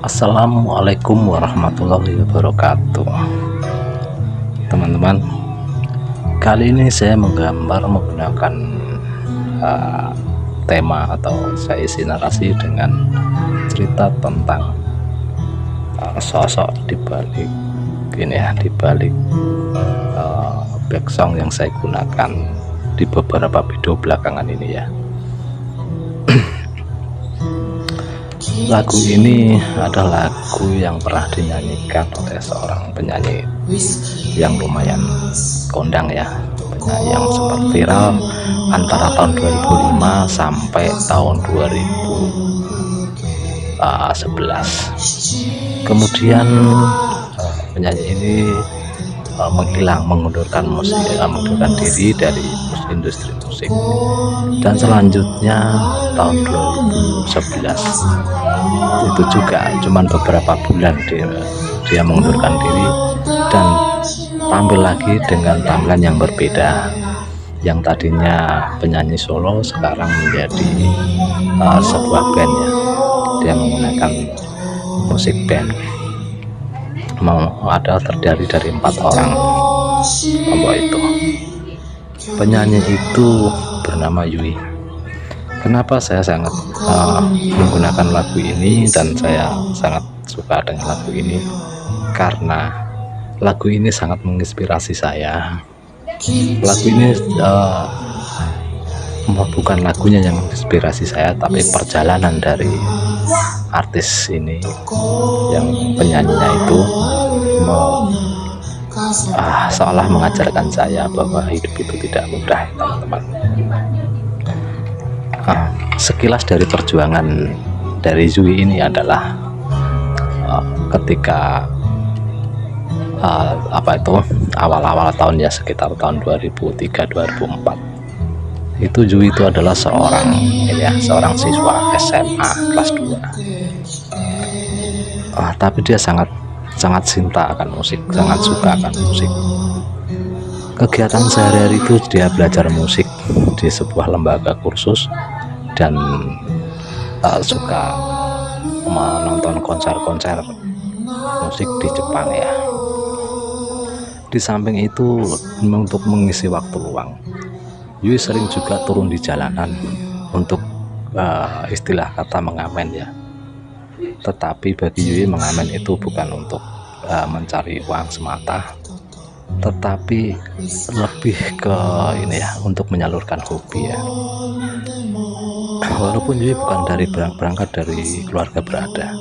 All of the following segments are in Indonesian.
Assalamualaikum warahmatullahi wabarakatuh. Teman-teman, kali ini saya menggambar menggunakan tema atau saya isi narasi dengan cerita tentang sosok di balik ini ya, di balik back song yang saya gunakan di beberapa video belakangan ini ya. Lagu ini adalah lagu yang pernah dinyanyikan oleh seorang penyanyi yang lumayan kondang ya, penyanyi yang sempat viral antara tahun 2005 sampai tahun 2011. Kemudian penyanyi ini mengundurkan diri dari industri musik, dan selanjutnya tahun 2011 itu juga cuman beberapa bulan dia mengundurkan diri dan tampil lagi dengan tampilan yang berbeda. Yang tadinya penyanyi solo sekarang menjadi sebuah band ya, dia menggunakan musik band. Ada terdiri dari 4 orang kelompok itu. Penyanyi itu bernama Yui. Kenapa saya sangat menggunakan lagu ini dan saya sangat suka dengan lagu ini? Karena lagu ini sangat menginspirasi saya. Lagu ini bukan lagunya yang menginspirasi saya, tapi perjalanan dari artis ini yang penyanyinya itu seolah mengajarkan saya bahwa hidup itu tidak mudah, teman-teman. Sekilas dari perjuangan dari Yui ini adalah ketika awal-awal tahun ya, sekitar tahun 2003-2004 itu Yui itu adalah seorang siswa SMA kelas 2. Tapi dia sangat cinta akan musik, sangat suka akan musik. Kegiatan sehari-hari itu dia belajar musik di sebuah lembaga kursus dan suka menonton konser-konser musik di Jepang ya. Di samping itu, untuk mengisi waktu luang, Yui sering juga turun di jalanan untuk istilah kata mengamen ya. Tetapi bagi Yui, mengamen itu bukan untuk mencari uang semata, tetapi lebih ke ini ya, untuk menyalurkan hobi ya. Walaupun Yui bukan berangkat dari keluarga berada,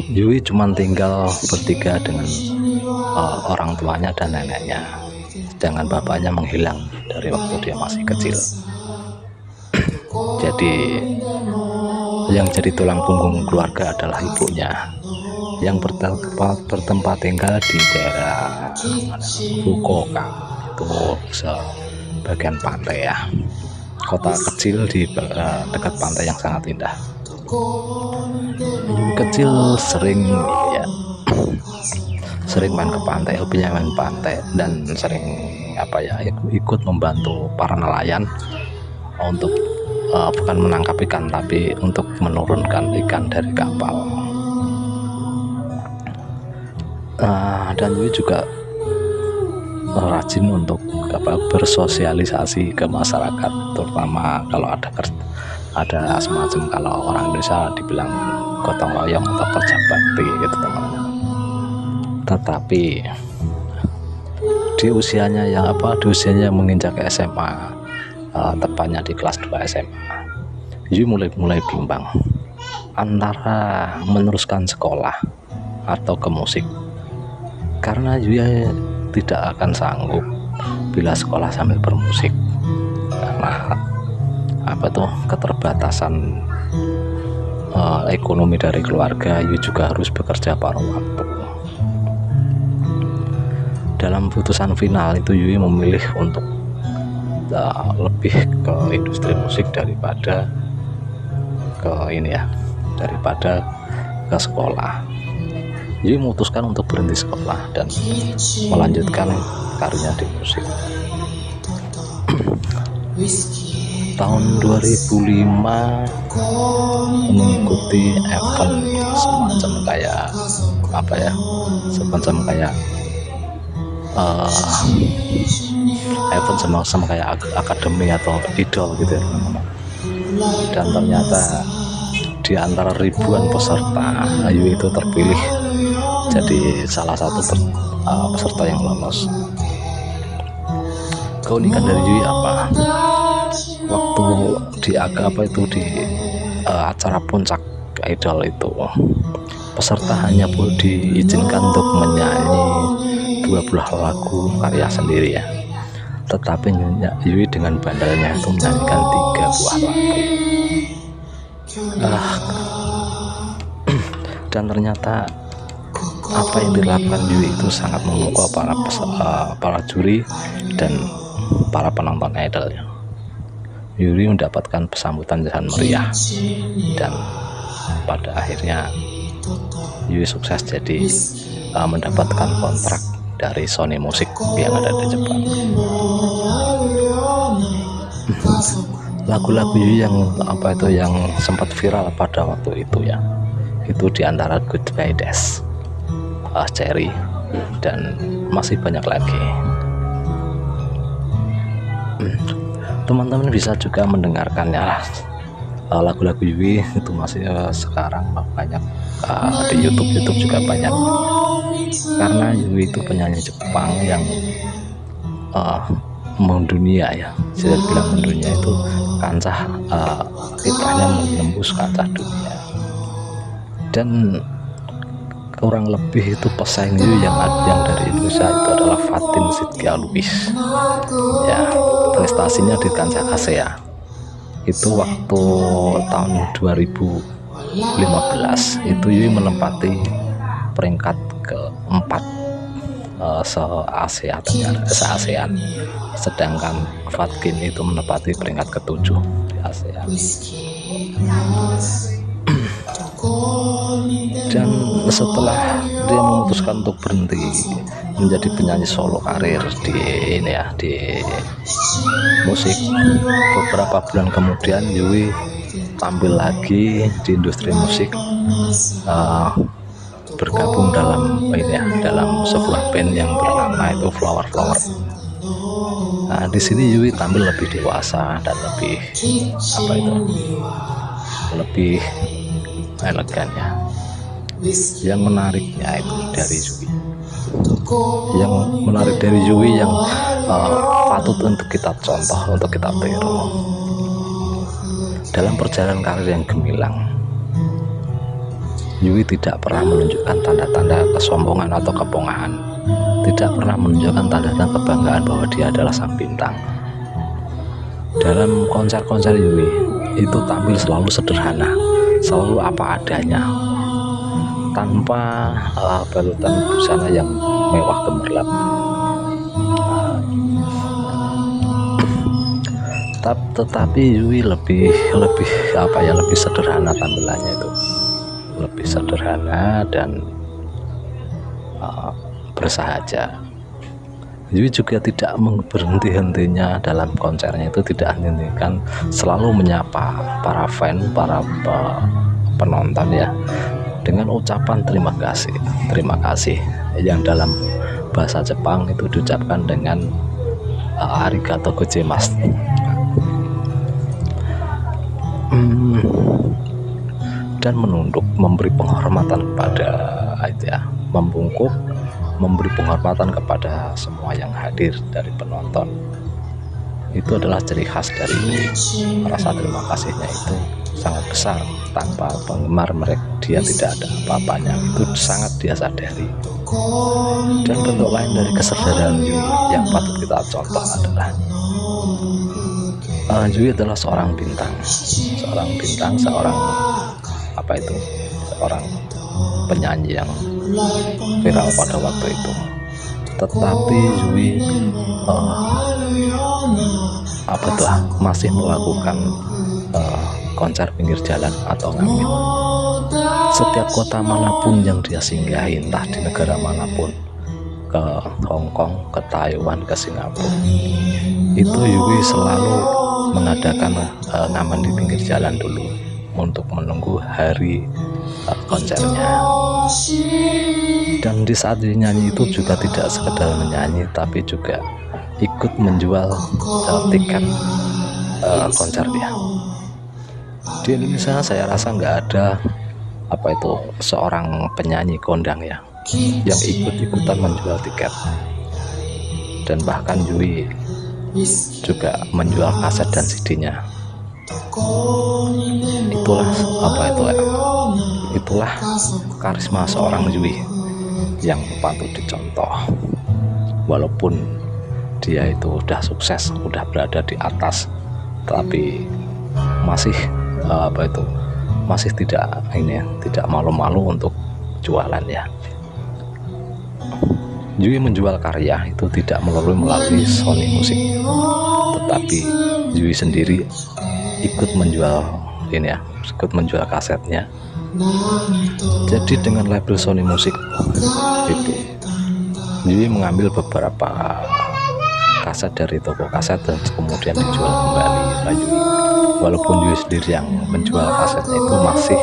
Yui cuma tinggal bertiga dengan orang tuanya dan neneknya, sedangkan bapaknya menghilang dari waktu dia masih kecil. Jadi yang jadi tulang punggung keluarga adalah ibunya, yang bertempat tinggal di daerah Fukuoka, itu sebagian pantai ya, kota kecil di dekat pantai yang sangat indah. Kecil sering main ke pantai, hobinya main pantai, dan sering ikut membantu para nelayan untuk bukan menangkap ikan, tapi untuk menurunkan ikan dari kapal. Dan Yui juga rajin untuk bersosialisasi ke masyarakat, terutama kalau ada semacam, kalau orang Indonesia dibilang gotong royong atau kerja bakti gitu, teman-teman. Tetapi di usianya yang menginjak SMA, tepatnya di kelas 2 SMA, Yui mulai bimbang antara meneruskan sekolah atau ke musik, karena Yui tidak akan sanggup bila sekolah sambil bermusik, karena keterbatasan ekonomi dari keluarga. Yui juga harus bekerja paruh waktu. Dalam putusan final itu, Yui memilih untuk lebih ke industri musik daripada ke sekolah. Yui memutuskan untuk berhenti sekolah dan melanjutkan karirnya di musik. Tahun 2005 mengikuti event kayak apa ya, semacam kayak event semacam kayak akademi atau idol gitu ya. Dan ternyata di antara ribuan peserta, Yui itu terpilih jadi salah satu peserta yang lolos. Keunikan dari Yui apa? Waktu di acara puncak idol itu, peserta hanya boleh diizinkan untuk menyanyi 12 lagu karya sendiri ya. Tetapi Yui dengan bandalnya itu menyanyikan 3 buah lagu. Dan ternyata apa yang dilakukan Yui itu sangat memukau para juri dan para penonton idolnya. Yui mendapatkan sambutan yang meriah, dan pada akhirnya Yui sukses jadi mendapatkan kontrak dari Sony Music yang ada di Jepang. Lagu-lagu Yui yang sempat viral pada waktu itu ya, itu diantara Goodbye Dash, Cherry, dan masih banyak lagi. Teman-teman bisa juga mendengarkannya lagu-lagu Yui itu masih sekarang banyak di YouTube juga banyak, karena Yui itu penyanyi Jepang yang mendunia ya, saya bilang mendunia itu kancah kiprahnya menembus kancah dunia. Dan kurang lebih itu pesaing Yui yang dari Indonesia itu adalah Fatin Shidqia Lubis ya. Prestasinya di kancah Asia itu waktu tahun 2015 itu Yui menempati peringkat keempat se-ASEAN, sedangkan Fatkin itu menempati peringkat ke-7 di ASEAN. Dan setelah dia memutuskan untuk berhenti menjadi penyanyi solo karir di musik, beberapa bulan kemudian Yui tampil lagi di industri musik, bergabung dalam sebuah band yang bernama itu Flower. Nah, di sini Yui tampil lebih dewasa dan lebih elegan ya. Yang menariknya itu dari Yui yang patut untuk kita contoh, untuk kita tiru. Dalam perjalanan karir yang gemilang, Yui tidak pernah menunjukkan tanda-tanda kesombongan atau kepongahan, tidak pernah menunjukkan tanda-tanda kebanggaan bahwa dia adalah sang bintang. Dalam konser-konser Yui itu tampil selalu sederhana, selalu apa adanya, tanpa balutan busana yang mewah gemerlap. Tetapi Yui lebih sederhana tampilannya itu, lebih sederhana dan bersahaja. Yui juga tidak berhenti-hentinya dalam konsernya itu, tidak hentikan, selalu menyapa para fan, para penonton ya, dengan ucapan terima kasih yang dalam bahasa Jepang itu diucapkan dengan arigato gozaimasu. Dan menunduk, memberi penghormatan kepada membungkuk, memberi penghormatan kepada semua yang hadir dari penonton. Itu adalah ciri khas dari Yui. Rasa terima kasihnya itu sangat besar, tanpa penggemar dia tidak ada apa-apanya, itu sangat dia sadari. Dan bentuk lain dari kesadaran Yui yang patut kita contoh adalah Yui adalah seorang bintang, seorang penyanyi yang viral pada waktu itu. Tetapi Yui masih melakukan konser pinggir jalan atau ngamen. Setiap kota manapun yang dia singgahi, entah di negara manapun, ke Hong Kong, ke Taiwan, ke Singapura, itu Yui selalu mengadakan ngamen di pinggir jalan dulu untuk menunggu hari konsernya. Dan di saat dia nyanyi itu juga tidak sekedar menyanyi, tapi juga ikut menjual tiket konser dia. Di Indonesia saya rasa nggak ada seorang penyanyi kondang ya yang ikut-ikutan menjual tiket. Dan bahkan Yui juga menjual kaset dan CD-nya. Itulah karisma seorang Yui yang patut dicontoh. Walaupun dia itu udah sukses, udah berada di atas, tapi masih masih tidak malu-malu untuk jualan ya. Yui menjual karya itu tidak melalui Sony Music, tetapi Yui sendiri ikut menjual kasetnya. Jadi dengan label Sony Music itu, Yui mengambil beberapa kaset dari toko kaset dan kemudian dijual kembali oleh Yui. Walaupun Yui sendiri yang menjual kasetnya itu masih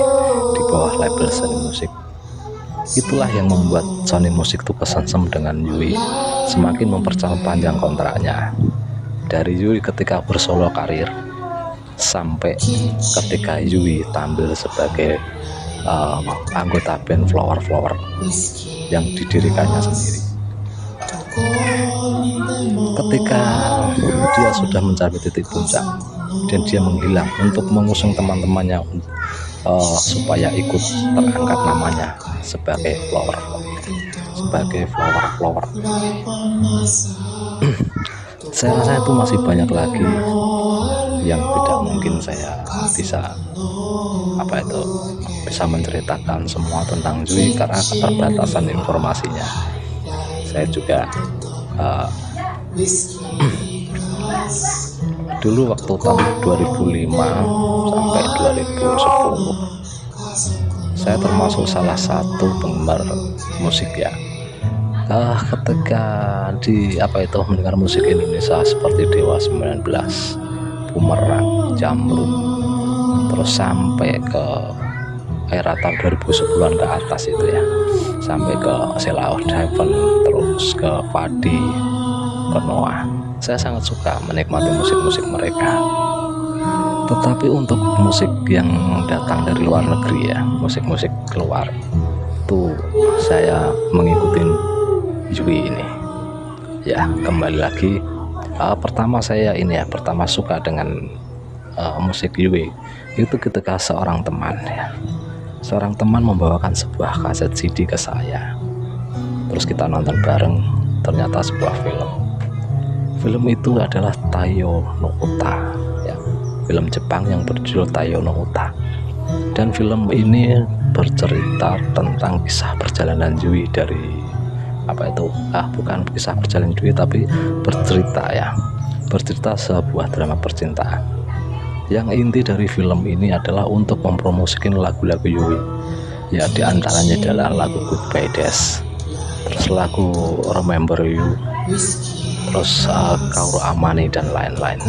di bawah label Sony Music. Itulah yang membuat Sony Music itu kesengsem dengan Yui, semakin memperpanjang kontraknya. Dari Yui ketika bersolo karir sampai ketika Yui tampil sebagai anggota band Flower yang didirikannya sendiri. Ketika dia sudah mencapai titik puncak dan dia menghilang untuk mengusung teman-temannya supaya ikut terangkat namanya sebagai Flower. Saya rasa itu masih banyak lagi yang tidak mungkin saya bisa menceritakan semua tentang Yui karena keterbatasan informasinya. Saya juga dulu waktu tahun 2005 sampai 2010 saya termasuk salah satu penggemar musik ya. Ketika mendengar musik Indonesia seperti Dewa 19, Bumerang, Jamrud, terus sampai ke era tahun 2010-an ke atas itu ya, sampai ke Sheila on Seven, terus ke Padi, ke Noah. Saya sangat suka menikmati musik-musik mereka. Tetapi untuk musik yang datang dari luar negeri ya, musik-musik keluar, itu saya mengikuti Yui ini. Ya, kembali lagi pertama suka dengan musik Yui itu ketika seorang teman membawakan sebuah kaset CD ke saya. Terus kita nonton bareng, ternyata sebuah film itu adalah Taiyo no Uta ya, film Jepang yang berjudul Taiyo no Uta. Dan film ini bercerita tentang kisah perjalanan Yui dari bukan kisah perjalanan Yui, tapi bercerita sebuah drama percintaan. Yang inti dari film ini adalah untuk mempromosikan lagu-lagu Yui ya, diantaranya adalah lagu Goodbye Days, terus lagu Remember You, terus Kaoru Amani dan lain-lain.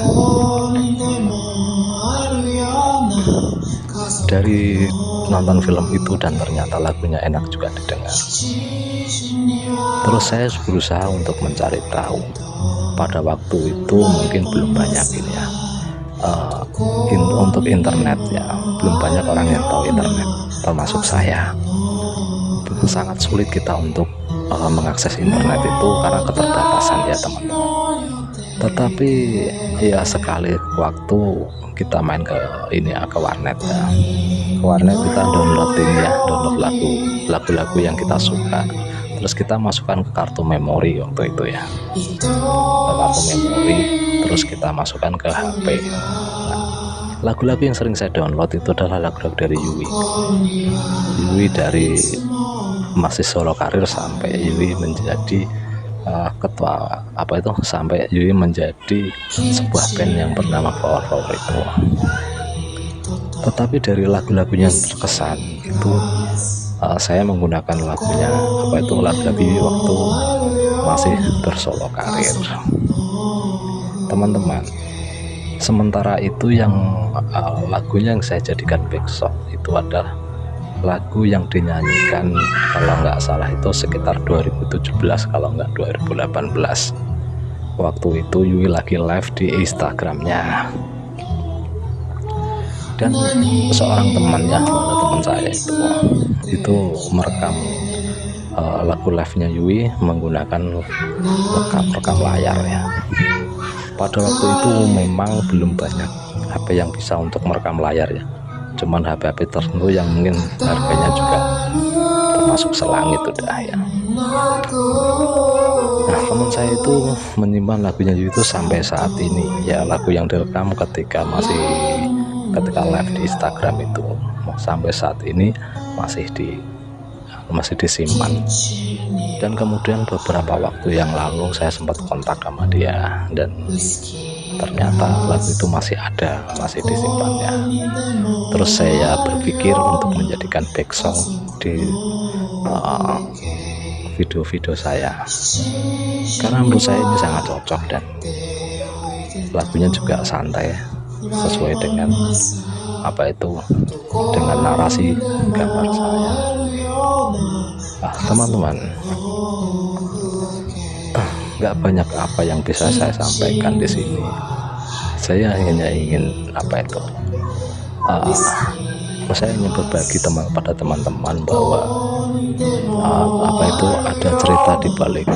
Dari nonton film itu dan ternyata lagunya enak juga didengar. Terus saya berusaha untuk mencari tahu. Pada waktu itu mungkin belum banyak ini ya, untuk internet ya, belum banyak orang yang tahu internet, termasuk saya. Sangat sulit kita untuk mengakses internet itu karena keterbatasan ya teman-teman. Tetapi ya sekali waktu kita main ke warnet ya. Ke warnet kita download lagu-lagu yang kita suka. Terus kita masukkan ke kartu memori waktu itu ya, ke kartu memori, terus kita masukkan ke HP. Lagu-lagu yang sering saya download itu adalah lagu-lagu dari Yui dari masih solo karir sampai Yui menjadi sampai Yui menjadi sebuah band yang bernama Flower itu. Tetapi dari lagu-lagunya terkesan itu saya menggunakan lagunya lagu-lagu Yui waktu masih bersolo karir, teman-teman. Sementara itu yang lagunya yang saya jadikan backsound itu adalah lagu yang dinyanyikan kalau nggak salah itu sekitar 2017 kalau nggak 2018. Waktu itu Yui lagi live di Instagramnya, dan seorang temannya, teman saya itu merekam lagu live-nya Yui menggunakan rekam layar ya. Pada waktu itu memang belum banyak HP yang bisa untuk merekam layar ya, cuman HP-HP tertentu yang mungkin harganya juga termasuk selangit udah ya. Nah, teman saya itu menyimpan lagunya itu sampai saat ini ya. Lagu yang direkam ketika live di Instagram itu sampai saat ini masih disimpan. Dan kemudian beberapa waktu yang lalu saya sempat kontak sama dia, dan ternyata lagu itu masih ada, masih disimpannya. Terus saya berpikir untuk menjadikan background di video-video saya, karena menurut saya ini sangat cocok dan lagunya juga santai, sesuai dengan dengan narasi gambar saya. Teman-teman, nggak banyak apa yang bisa saya sampaikan di sini. Saya hanya ingin saya ingin berbagi pada teman-teman bahwa ada cerita di balik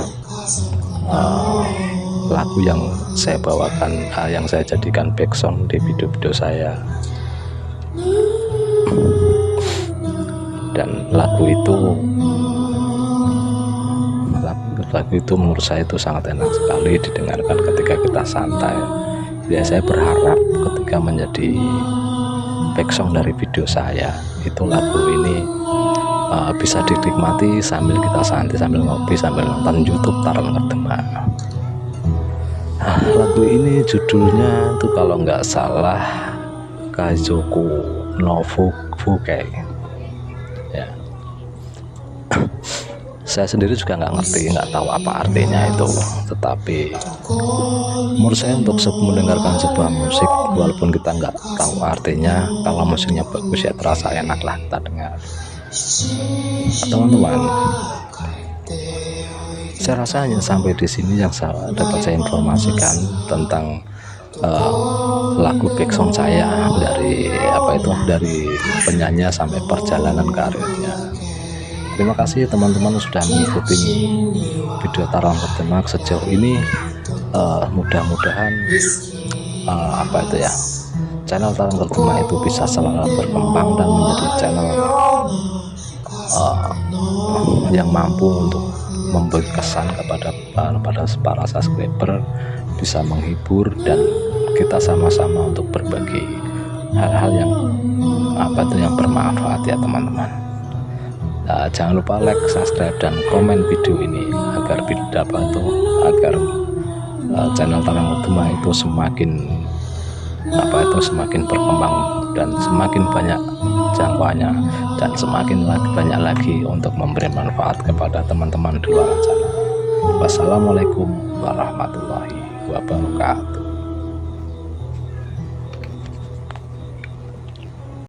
lagu yang saya bawakan, yang saya jadikan background di video-video saya. Dan lagu itu menurut saya itu sangat enak sekali didengarkan ketika kita santai ya. Saya berharap ketika menjadi background dari video saya itu, lagu ini bisa dinikmati sambil kita santai, sambil ngopi, sambil nonton YouTube Tarang Ngerdema. Lagu ini judulnya itu kalau nggak salah Kaizoku no Fukai ya. Saya sendiri juga nggak tahu apa artinya itu, tetapi menurut saya untuk mendengarkan sebuah musik, walaupun kita nggak tahu artinya, kalau musiknya bagus ya terasa enak lah kita dengar. Teman-teman, saya rasa hanya sampai di sini yang dapat saya informasikan tentang lagu background saya, dari penyanyi sampai perjalanan karirnya. Terima kasih teman-teman sudah mengikuti video Tarang Ngerdema sejauh ini. Mudah-mudahan channel Tarang Ngerdema itu bisa selalu berkembang dan menjadi channel yang mampu untuk memberi kesan kepada para subscriber, bisa menghibur, dan kita sama-sama untuk berbagi hal-hal yang yang bermanfaat ya teman-teman. Jangan lupa like, subscribe, dan komen video ini agar channel Tarang Ngerdema itu semakin berkembang dan semakin banyak jangkauannya, dan semakin banyak lagi untuk memberi manfaat kepada teman-teman di luar sana. Wassalamualaikum warahmatullahi wabarakatuh.